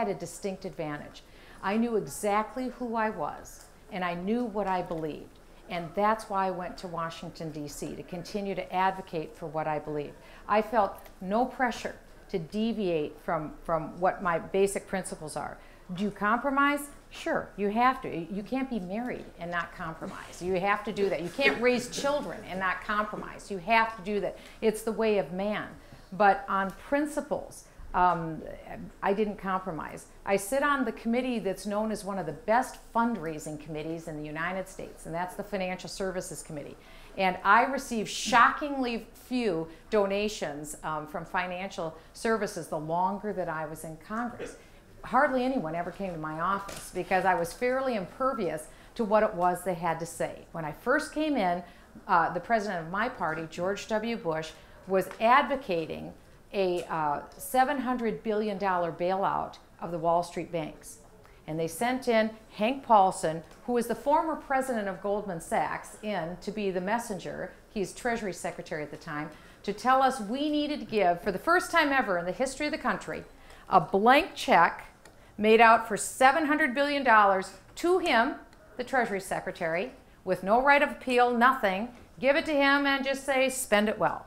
had a distinct advantage. I knew exactly who I was, and I knew what I believed. And that's why I went to Washington, D.C., to continue to advocate for what I believed. I felt no pressure to deviate from what my basic principles are. Do you compromise? Sure, you have to. You can't be married and not compromise. You have to do that. You can't raise children and not compromise. You have to do that. It's the way of man. But on principles, I didn't compromise. I sit on the committee that's known as one of the best fundraising committees in the United States, and that's the Financial Services Committee. And I received shockingly few donations from financial services the longer that I was in Congress. Hardly anyone ever came to my office because I was fairly impervious to what it was they had to say. When I first came in, the president of my party, George W. Bush, was advocating a $700 billion bailout of the Wall Street banks. And they sent in Hank Paulson, who was the former president of Goldman Sachs, in to be the messenger. He's Treasury Secretary at the time, to tell us we needed to give, for the first time ever in the history of the country, a blank check made out for $700 billion to him, the Treasury Secretary, with no right of appeal, nothing. Give it to him and just say, spend it well.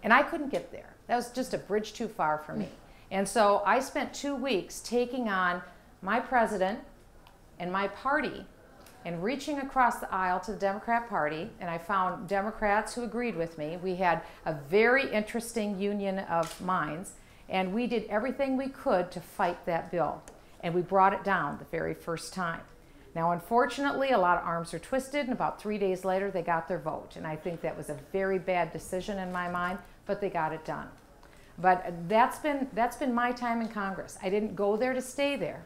And I couldn't get there. That was just a bridge too far for me. And so I spent 2 weeks taking on my president and my party and reaching across the aisle to the Democrat Party, and I found Democrats who agreed with me. We had a very interesting union of minds, and we did everything we could to fight that bill. And we brought it down the very first time. Now, unfortunately, a lot of arms are twisted, and about 3 days later, they got their vote. And I think that was a very bad decision in my mind, but they got it done. But that's been my time in Congress. I didn't go there to stay there.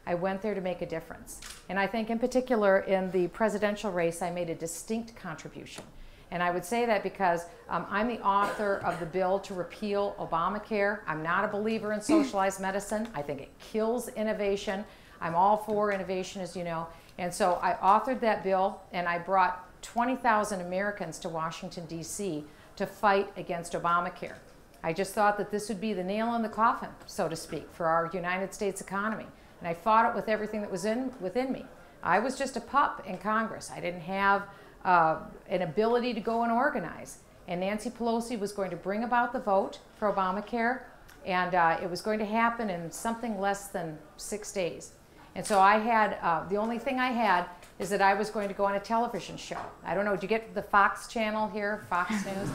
I went there to make a difference. And I think in particular in the presidential race, I made a distinct contribution. And I would say that because I'm the author of the bill to repeal Obamacare. I'm not a believer in socialized medicine. I think it kills innovation. I'm all for innovation, as you know. And so I authored that bill, and I brought 20,000 Americans to Washington, D.C. to fight against Obamacare. I just thought that this would be the nail in the coffin, so to speak, for our United States economy. And I fought it with everything that was within me. I was just a pup in Congress. I didn't have an ability to go and organize. And Nancy Pelosi was going to bring about the vote for Obamacare, and it was going to happen in something less than 6 days. And so I had, the only thing I had is that I was going to go on a television show. I don't know, do you get the Fox channel here, Fox News?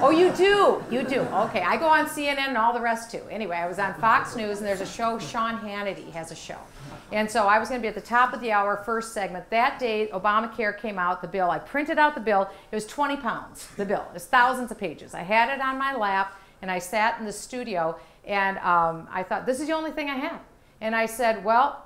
Oh, you do? You do. Okay, I go on CNN and all the rest too. Anyway, I was on Fox News, and there's a show, Sean Hannity has a show. And so I was going to be at the top of the hour, first segment. That day, Obamacare came out, the bill. I printed out the bill. It was 20 pounds, the bill. It was thousands of pages. I had it on my lap, and I sat in the studio, and I thought, this is the only thing I have. And I said, well,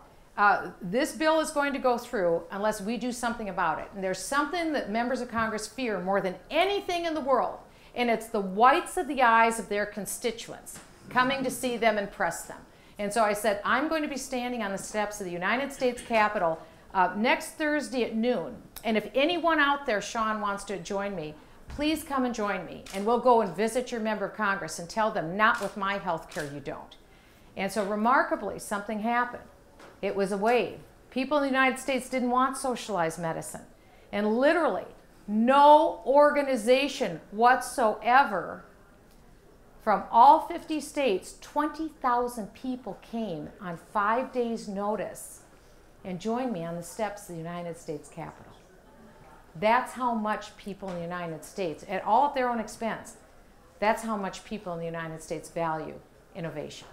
this bill is going to go through unless we do something about it. And there's something that members of Congress fear more than anything in the world, and it's the whites of the eyes of their constituents coming to see them and press them. And so I said, I'm going to be standing on the steps of the United States Capitol next Thursday at noon. And if anyone out there, Sean, wants to join me, please come and join me. And we'll go and visit your member of Congress and tell them, not with my health care, you don't. And so remarkably, something happened. It was a wave. People in the United States didn't want socialized medicine. And literally, no organization whatsoever from all 50 states, 20,000 people came on 5 days' notice and joined me on the steps of the United States Capitol. That's how much people in the United States, at all at their own expense, that's how much people in the United States value innovation.